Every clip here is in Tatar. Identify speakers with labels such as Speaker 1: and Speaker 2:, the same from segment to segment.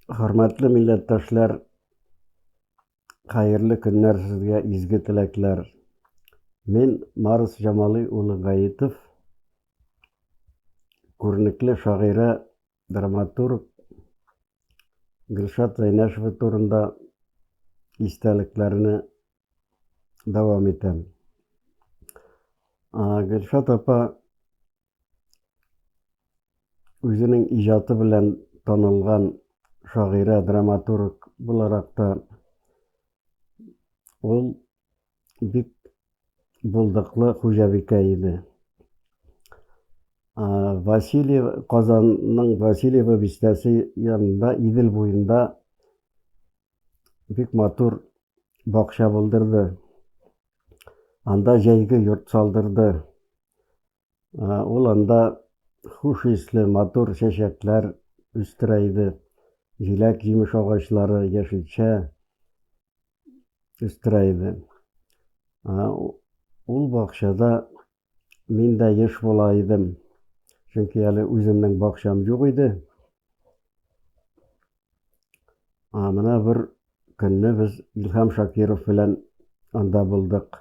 Speaker 1: Hörmətli milletdaşlar, hayırlı günler sizge, izgi tilekler. Men Marus Jamali ulu Gayitov, көрнекле шагыйрә, драматург Гөлшат Зайнәшева турында истәлекләрне дәвам итәм. Гөлшат апа үзенең иҗаты белән танылган шагыйрә, драматург буларак та ул бик булдыклы хуҗабикә иде. Казанның Васильева бистәсе янында, Идел буенда бик матур бакча булдырды. Анда җәйге йорт салдырды. Ул анда хуш исле, матур чәчәкләр үстерә иде. Җиләк, җимеш агачлары, яшелчә үстерә иде. Ул бакчада мин дә еш була идем. Чөнки әле үземнең бакчам юк иде. Менә бер көнне без Илһам Шакиров белән анда булдык.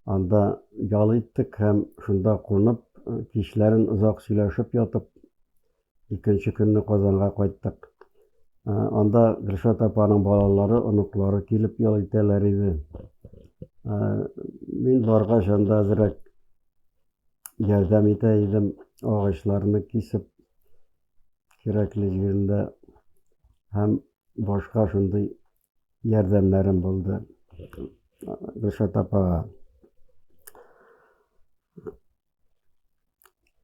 Speaker 1: Анда ял иттек һәм шунда кунып, кичләрен озак сөйләшеп ятып, икенче көнне Казанга кайттык. Анда Гөлшат апаның балалары, оныклары килеп ял итәләр иде. Мин баргач анда әзрәк ярдәм итә идем, агачларны кисеп, кирәкле җирендә һәм башка шундый ярдәмнәрем булды Гөлшат апага.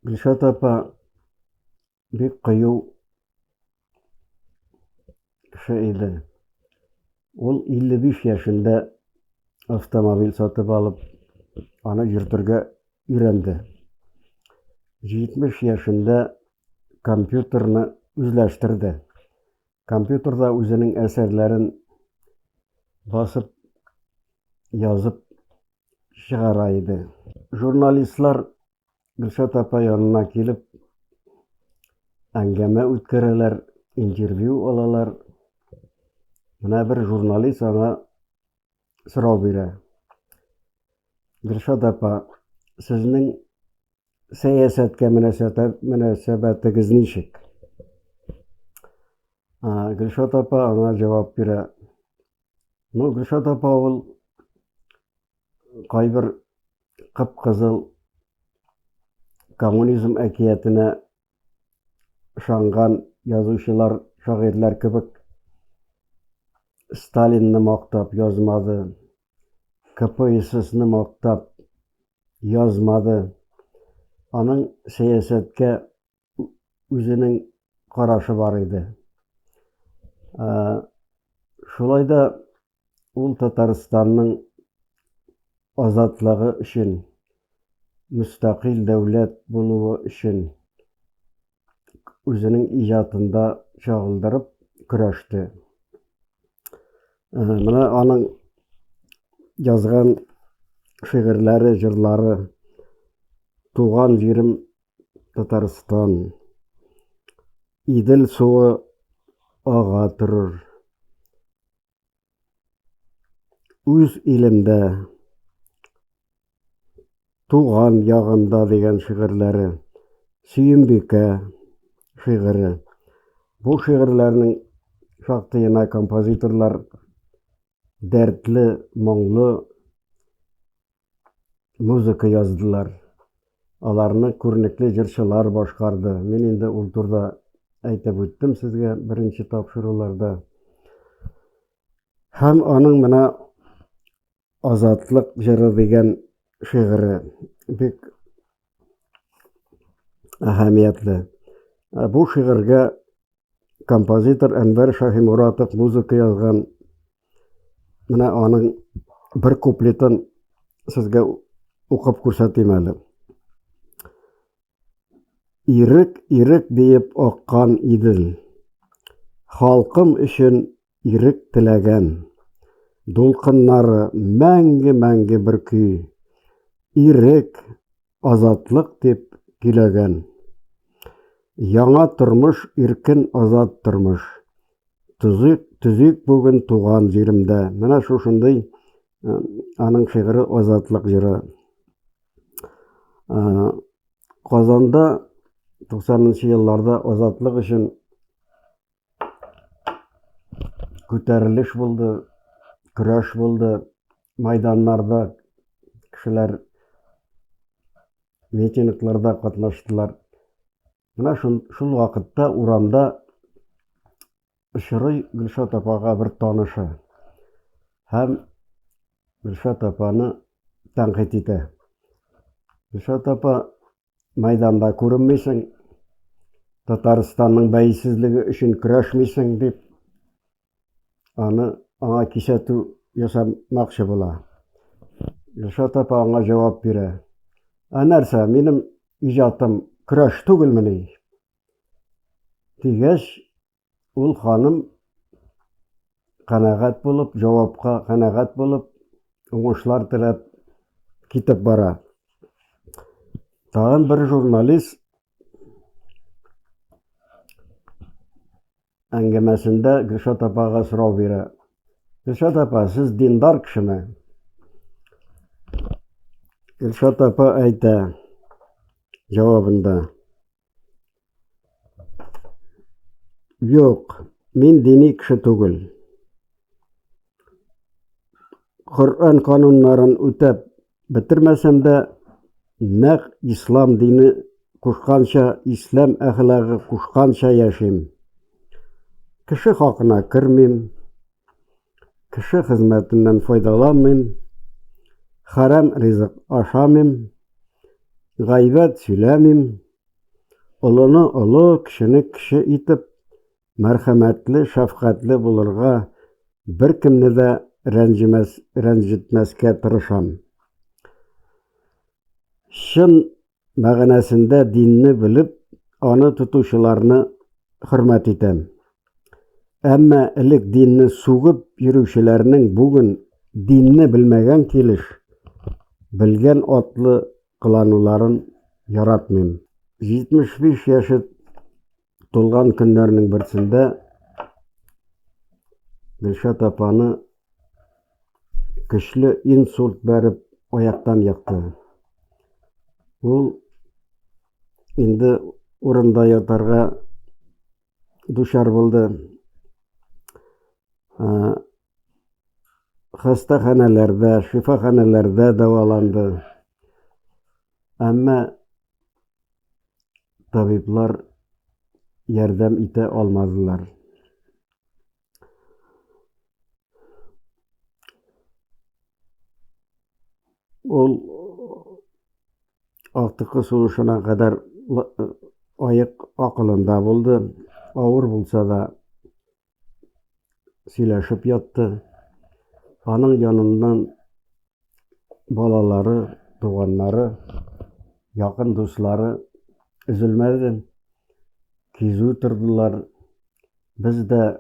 Speaker 1: Гөлшат апа бик кыю кеше иде. Ул 55 яшендә автомобиль сатып алып, аны йөртергә өйрәнде. 70 яшендә компьютерны үзләштерде. Компьютерда үзенең әсәрләрен басып, язып чыгара иде. Журналистлар Гөлшат апа янына килеп, әңгәмә үткәрәләр, интервью алалар. Менә бер журналист аңа сорау бирә. Гөлшат апа, сезнең сәясәткә мөнәсәбәтегез ничек? Гөлшат апа аңа җавап бирә. Гөлшат апа ул кайбер кып-кызыл коммунизм әкиятенә ышанган язучылар, шагыйрьләр кебек Сталинны мактап язмады, КПССны мактап язмады. Аның сәясәткә үзенең карашы бар иде. Шулай да ул Татарстанның азатлыгы өчен, мөстәкыйль дәүләт булуы өчен үзенең иҗатында чагылдырып көрәште. Менә аның язган шигырьләре, җырлары Туган җирем Татарстан, Идел суы ага торыр, үз илемдә, туган ягымда дигән шигырьләре, Сөембикә шигыре. Бу шигырьләрнең шактыена композиторлар дәртле, моңлы музыка яздылар. Аларны күрнекле җырчылар башкарды. Мин инде ул турда әйтеп үттем сезгә беренче тапшыруларда. Һәм аның менә Азатлык җыры дигән шигыре бик әһәмиятле. Бу шигырьгә композитор Әнвәр Шаһимуратов музыка язган. Менә аның бер куплетын сезгә укып күрсәтим әле. Ирек, ирек диеп аккан Идел, халкым өчен ирек теләгән, дулкыннары мәңге-мәңге бер көй, ирек, азатлык дип көйләгән. Яңа тормыш, иркен азат тормыш, Түзик бүген туган җиремдә. Менә шушындый аның шигыре азатлык җыры. Казанда 90-нчы елларда азатлык өчен күтәрелеш булды, көрәш булды. Майданнарда кешеләр митингларда катнаштылар. Менә шул вакытта урамда очрый Гөлшат апага бер танышы һәм Гөлшат апаны тәнкыйть итә. Гөлшат апа, мәйданда күренмисең, Татарстанның бәйсезлеге өчен көрәшмисең дип, аңа кисәтү ясамакчы була. Гөлшат апа аңа җавап бирә. Нәрсә, минем иҗатым көрәш түгелмени? Дигәч, ул ханым канәгать булып, җавапка канәгать булып, уңышлар теләп китеп бара. Тагын бер журналист әңгәмәсендә Гөлшат апага сорау бирә. Гөлшат апа, сез диндар кешеме? Гөлшат апа әйтә җавабында: Юк, мин дини кеше түгел. Коръән кануннарын үтәп бетермәсәм дә, нәкъ ислам дине кушканча, ислам әхлагы кушканча яшим. Кеше хакына кермим, кеше хезмәтеннән файдаланмыйм, харам ризык ашамыйм, гайбәт сөйләмим, олыны олы, кешене кеше итеп, мәрхәмәтле, шәфкатьле булырга, беркемне дә рәнҗетмәскә тырышам. Чын мәгънәсендә динне белеп, аны тотучыларны хөрмәт итәм. Әмма элек динне сугып йөрүчеләрнең бүген динне белмәгән килеш, белгән атлы кылануларын яратмыйм. 75 яшы тулган көннәрнең берсендә Гөлшат апаны көчле инсульт бәреп аяктан якты. Ул инде урында ятарга дучар булды. Хастаханәләрдә, шифаханәләрдә дәваланды. Әмма табиблар ярдәм итә алмадылар. Ул актыкы сугышына кадәр аяк акылында булды. Авыр булса да сөйләшеп ятты. Аның яныннан балалары, туганнары, якын дуслары üzülмәде. Кизү тордылар. Без дә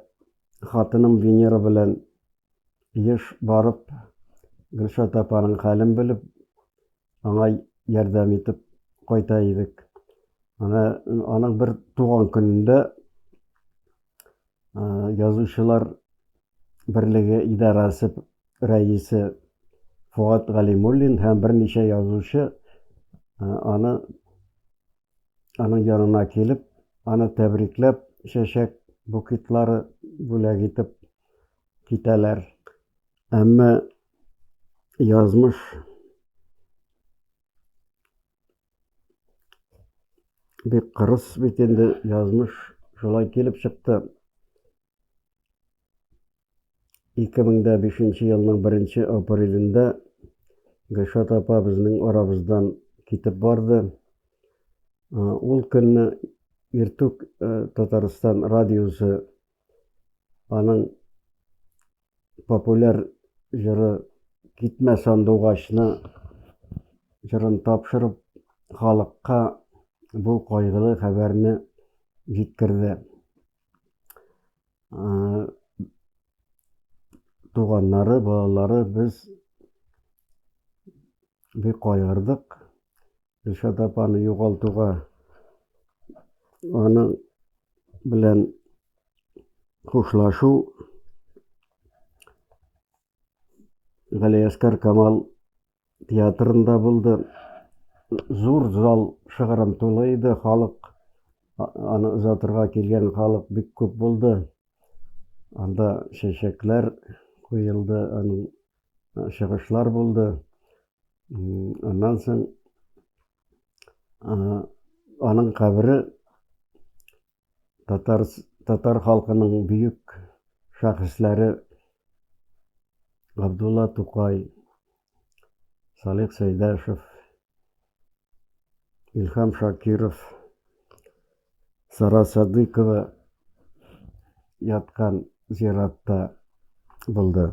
Speaker 1: хатыным Венера белән еш барып, Гөлшат апаның хәлен белеп, аңа ярдәм итеп кайта идек. Аның бер туган көнендә язучылар берлеге идарәсе рәисе Фуат Галимуллин һәм берничә язучы аның янына килеп, аны тәбрикләп, чәчәк букетлары бүләк итеп китәләр. Әмма язмыш бик кырыс бит инде, язмыш шулай килеп чыкты. 2005 елның 1 апрелендә Гөлшат апа безнең арабыздан китеп барды. Ул көнне Иртүк Татарстан радиосы аның популяр җыры Китмә сандугачны җырын тапшырып, халыкка бу кайгылы хәбәрне җиткерде. Туганнары, балалары, без бик кайгырдык. Гөлшат апаны югалтуга, аның белән хушлашу Галиәскәр Камал театрында булды. Зур зал шыгрым тулы иде, халык аны озатырга килгән халык бик күп булды. Анда чәчәкләр куелды, аның чыгышлар булды. Аннан соң аның кабере татар халкының бөек шәхесләре Габдулла Тукай, Салих Сәйдәшев, Илһам Шакиров, Сара Садыкова яткан зиратта булды.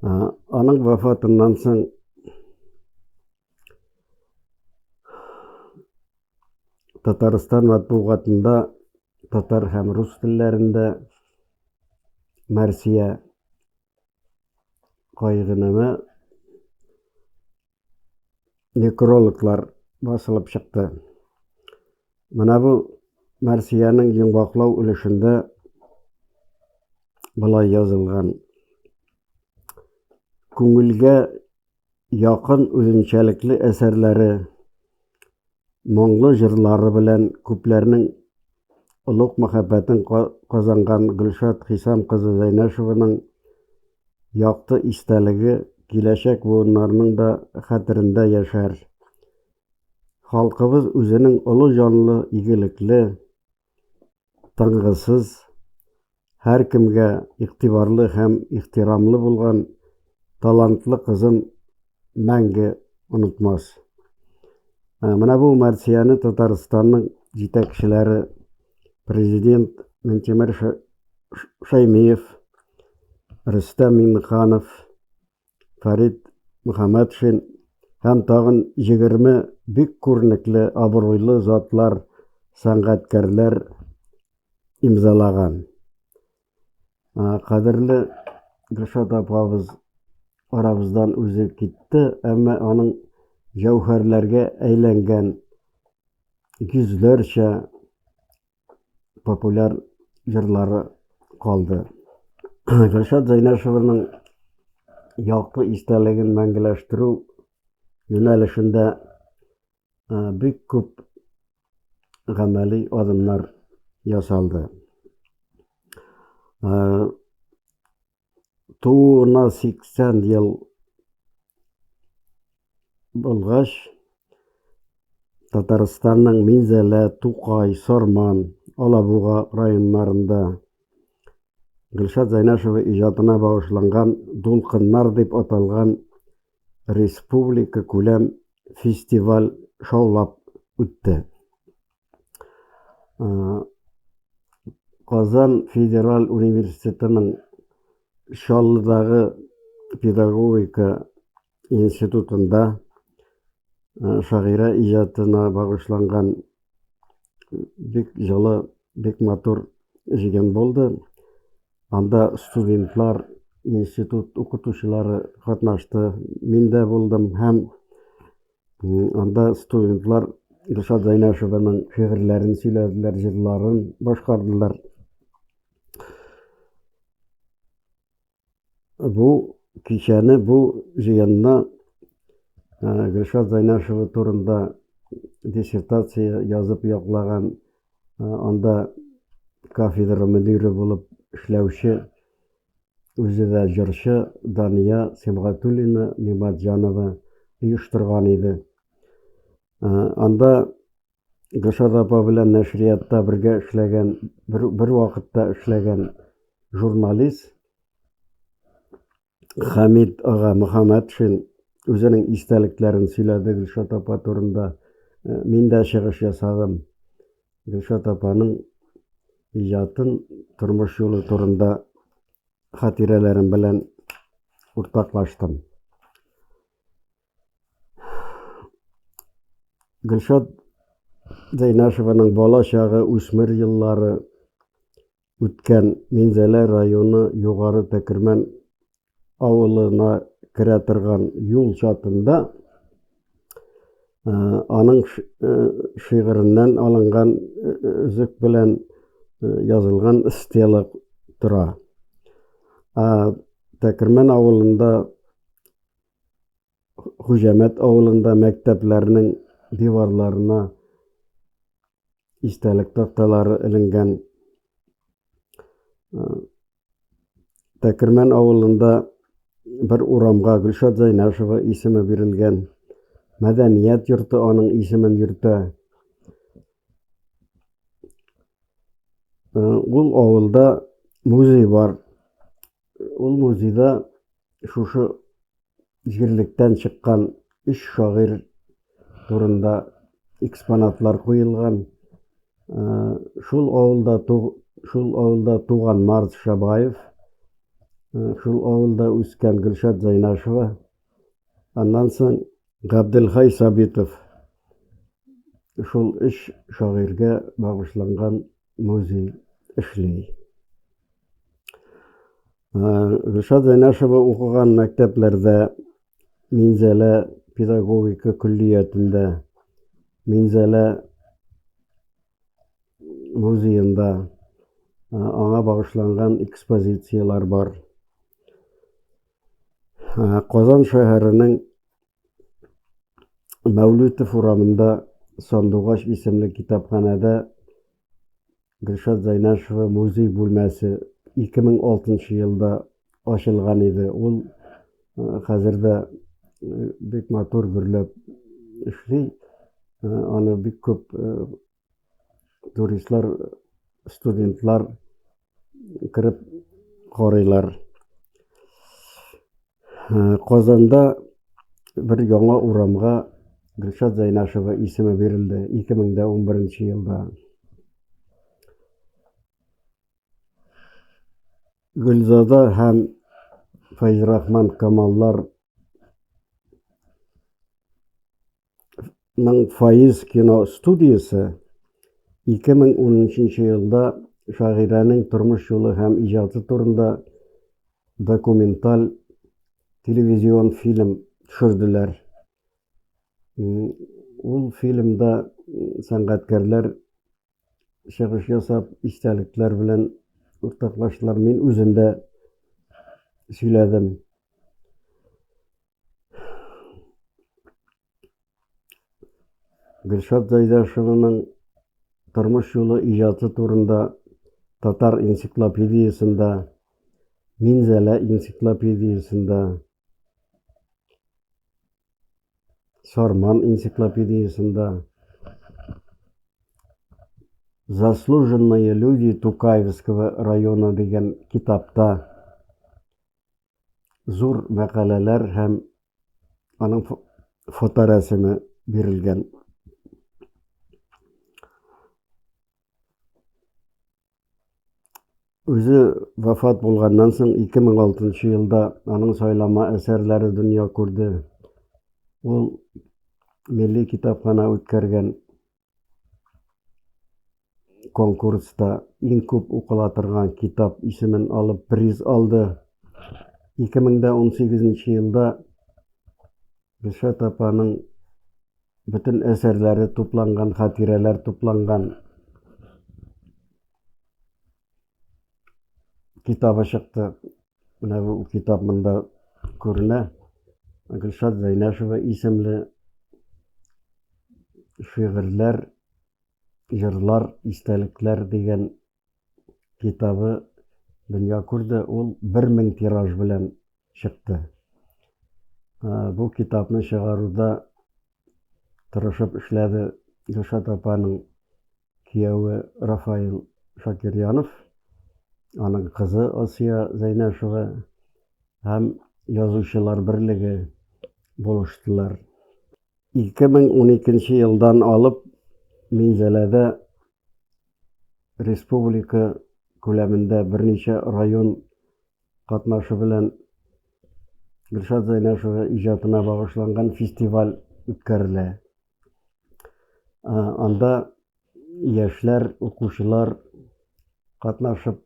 Speaker 1: Аның вафатыннан соң Татарстан матбугатында татар һәм рус телләрендә Мәрсия кайгынымы некрологлар басылып чыкты. Менә бу Мәрсияның йомгаклау өлешендә былай язылган: күңелгә якын үзенчәлекле әсәрләре, моңлы җырлары белән күпләрнең олуг мәхәббәтен казанган Гөлшат Хисам кызы Зәйнәшеваның якты истәлеге киләчәк буыннарның да хәтерендә яшәр. Халкыбыз үзенең олы җанлы, игелекле, тынгысыз, һәркемгә игътибарлы һәм ихтирамлы булган талантлы кызын мәңге онытмас. Менә бу Мәрсияне Татарстанның җитәкчеләре президент Минтимер Шәймиев, Рөстәм Миңнеханов, Фарит Мөхәммәтшин һәм тагын 20 бик күренекле, абруйлы затлар, сәнгатькәрләр имзалаган. Кадерле Гөлшат апабыз арабыздан үзе китте, әмма аның җәүһәрләргә әйләнгән йөзләрчә популяр җырлары калды. Гөлшат Зәйнәшеваның якты истәлеген мәңгеләштерү юнәлешендә бик күп гамәли адымнар ясалды. Тууына 80 ел булгач, Татарстанның Минзәлә, Тукай, Сарман, Алабуга районнарында Гөлшат Зәйнәшева иҗатына багышланган «Дулкыннар» дип аталган республика күләм фестиваль шаулап үтте. Казан Федераль университетының Чаллыдагы педагогика институтында шагыйрә иҗатына багышланган бик җылы, бик матур җыен булды. Анда студентлар, институт укытучылары катнашты. Мин дә булдым һәм анда студентлар Гөлшат Зәйнәшеваның шигырьләрен сөйләделәр, җырларын башкардылар. Бу кичәне, бу җыенны Гөлшат Зәйнәшева турында диссертация язып яклаган, анда кафедра мөдире булып эшләүче, үзе дә җырчы Дания Сибгатуллина Ниматҗанова оештырган иде. Анда Гөлшат апа белән нәшриятта бергә эшләгән, бер вакытта эшләгән журналист Хәмид ага Мөхәммәтшин үзенең истәлекләрен сөйләде Гөлшат апа турында. Мин дә чыгыш ясадым. Гөлшат апаның иҗатын, тормыш юлы турында хатирәләрем белән уртаклаштым. Гөлшат Зәйнәшеваның бала чагы, үсмер еллары үткән Минзәлә районы Югары Тәкермән авылына керә торган юл чатында аның шигыреннән алынган өзек белән язылган стела тора. Тәкермән авылында, Хуҗамәт авылында мәктәпләрнең диварларына истәлек такталары эленгән. Тәкермән авылында бер урамга Гөлшат Зайнашева исеме бирелгән. Мәдәният йорты аның исемен йөртә. Ул авылда музей бар. Ул музейда шушы җирлектән чыккан 3 шагыйрь турында экспонатлар куелган. Шул авылда туган Март Шабаев, шул авылда үскән Гөлшат Зайнашева, аннан соң Габделхай Сабитов. Шул 3 шагыйрьгә багышланган музей эшли. Гөлшат Зайнашева укыган мәктәпләрдә Минзәлә педагогика көллиятендә, Минзәлә музейында аңа багышланган экспозициялар бар. Казан шәһәренең Мәүлүтов урамында Сандугач исемле китапханәдә Гөлшат Зайнашева музей бүлмәсе 2006 елда ачылган иде. Ул хәзердә бик матур гөрләп эшли. Аны бик күп туристлар, студентлар кіріп карыйлар. Казанда бер яңа урамга Гөлшат Зайнашева исеме бирелде 2011 елда. Гөлзада һәм Файзрахман Камаллар Файыз кино студиясы 2013 елда шагыйрәнең тормыш юлы һәм иҗаты турында документаль телевизион фильм төшерделәр. Ул фильмда сәнгатькәрләр чыгыш ясап, истәлекләр белән уртаклаштылар. Мин үзем дә сөйләдем. Гөлшат Зайнашеваның тормыш юлы иҗаты турында Татар энциклопедиясында, Минзәлә энциклопедиясында, Сарман энциклопедиясында, Заслуженные люди Тукаевского района дигән китапта зур мәкаләләр һәм аның фоторәсеме бирелгән. Үзе вафат булганнан соң 2006 елда аның сайлама әсәрләре дөнья күрде. Ул милли китапхана үткәргән конкурста иң күп укыла торган китап исемен алып приз алды. 2018 елда Гөлшат апаның бөтен әсәрләре тупланган, хатирәләр тупланган китабы чыкты. Менә бу китап монда күренә. Гөлшат Зайнашева исемле шигырьләр, җырлар, истәлекләр дигән китабы дөнья күрде. Ул 1000 тираж белән чыкты. Бу китапны чыгаруда тырышып эшләде Гөлшат апаның кияүе Рафаил Шакирянов, аның кызы Асия Зайнашева һәм язучылар берлеге булыштылар. 2012 елдан алып Минзәләдә республика күләмендә берничә район катнашы белән Гөлшат Зайнашева иҗатына багышланган фестиваль үткәрелә. Анда яшьләр, укучылар катнашып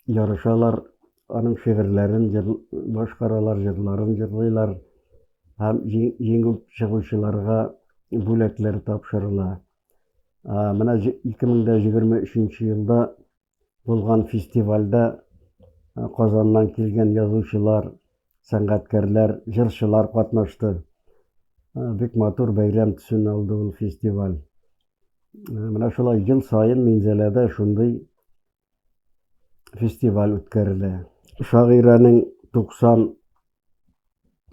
Speaker 1: ярышалар, аның шигырьләрен башкаралар, җырларын җырлыйлар һәм җиңү чыгучыларга бүләкләр тапшырыла. Менә 2023 елда булган фестивальдә Казаннан килгән язучылар, сәнгатькәрләр, җырчылар катнашты. Бик матур бәйрәм төсен алды ул фестиваль. Менә шулай ел сайын Минзәләдә шундый фестиваль үткәрелә. Шагыйрәнең 90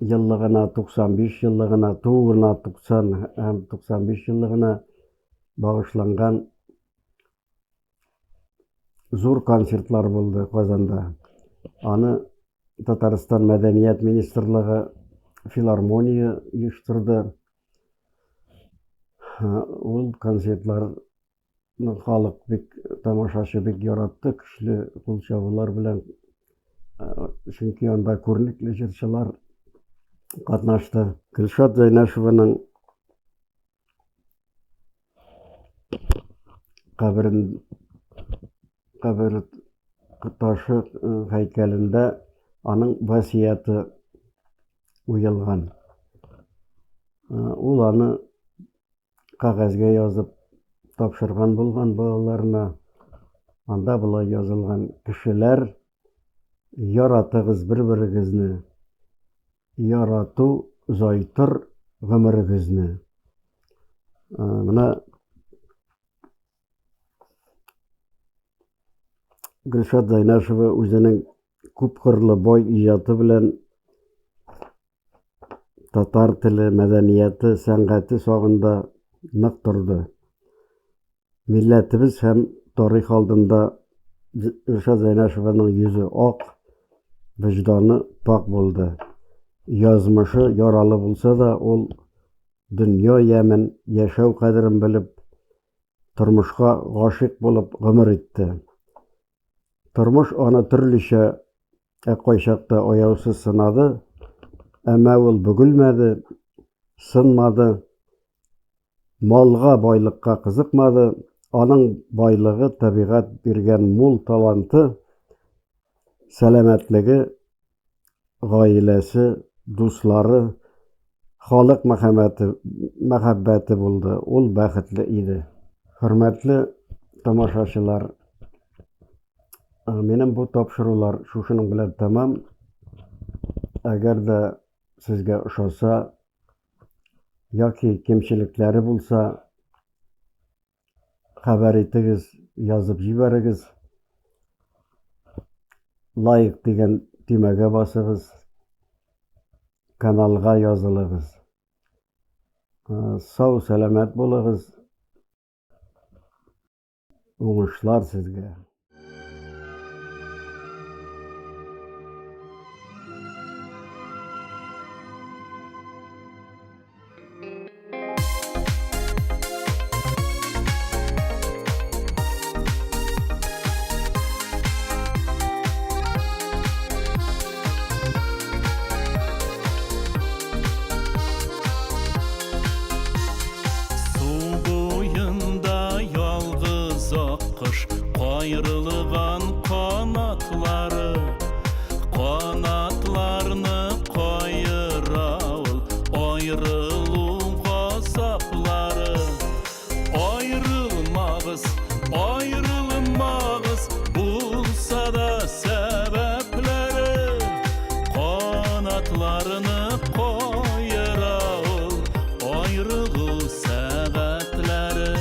Speaker 1: еллыгына, 95 еллыгына, тууына 90 һәм 95 еллыгына багышланган зур концертлар булды Казанда. Аны Татарстан Мәдәният министрлыгы филармония оештырды. Ул концертларны халык бик, тамашачы бик яратты, көчле кулчабулар белән. Чөнки анда күренекле җырчылар катнашты. Гөлшат Зәйнәшеваның кабер ташы һәйкәлендә аның васыяты уелган. Ул аны кагазгә язып тапшырган булган балаларына. Анда булай язылган: кешеләр, яратыгыз бер-берегезне, ярату зайтыр гомерегезне. Менә Гөлшат Зәйнәшева үзенең күп кырлы бай иҗаты белән татар теле, мәдәнияте, сәнгате сагында нык торды. Милләтебез һәм тарих алдында Гөлшат Зәйнәшеваның йөзе ак, вөҗданы пак булды. Язмышы яралы булса да, ул дөнья ямен, яшәү кадерен белеп, тормышка гашыйк булып гомер итте. Тормыш аны төрлечә кайчакта аяусыз сынады, әмма ул бөгелмәде, сынмады, малга, байлыкка кызыкмады. Аның байлыгы, табигать биргән мул таланты, сәламәтлеге, гаиләсе, дуслары, халык мәхәббәте булды. Ул бәхетле иде. Хөрмәтле тамашачылар, минем бу тапшырулар шушының белән тәмам. Әгәр дә сезгә ошаса яки кемчелекләре булса, хәбәр итегез, язып җибәрегез. Лайк дигән төймәгә басыгыз, каналга язылыгыз. Сау, сәламәт булыгыз. Уңышлар сезгә.
Speaker 2: Ayrılgan kanatları, kanatlarını kayıra ol, ayrılığın gazapları. Ayrılmağız, ayrılmağız, bulsa da sebepleri. Kanatlarını kayıra ol, ayrılığı sebepleri.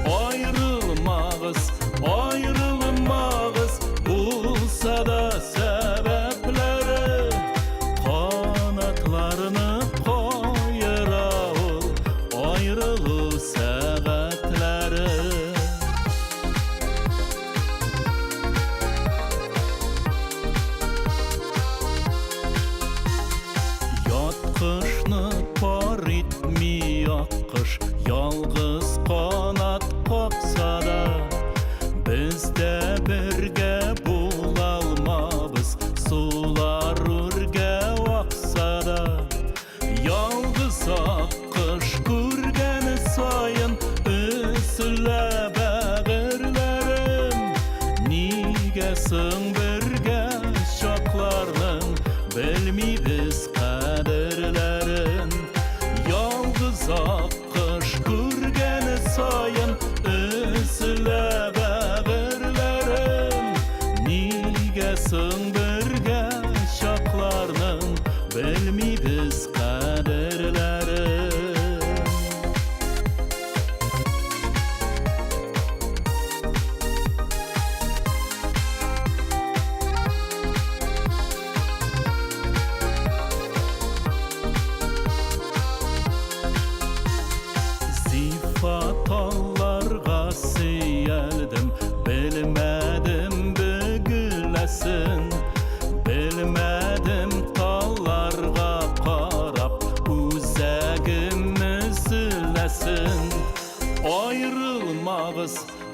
Speaker 2: Ayrılmağız, ayrılmağız, bulsa da sebepleri. Kanatlarını koyra ol, ayrılığı sebepleri. Yat kışını par etmi akış, yalgız kanat kopsa da bizde birge bulalmabız, sular ürge vaksa da. Yalgız akış kürgeni sayın, üsüle bəğirlerim. Nigesin birge şaklarının, bilmiyiz kaderlerin. Yalgız akış kürgeni sayın,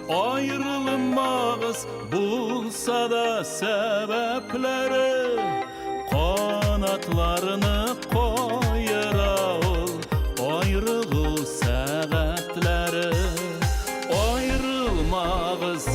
Speaker 2: ayrılmağız bulsa da sebepleri. Qanatlarını qoyura ol ayrılıq səğətləri. Ayrılmağız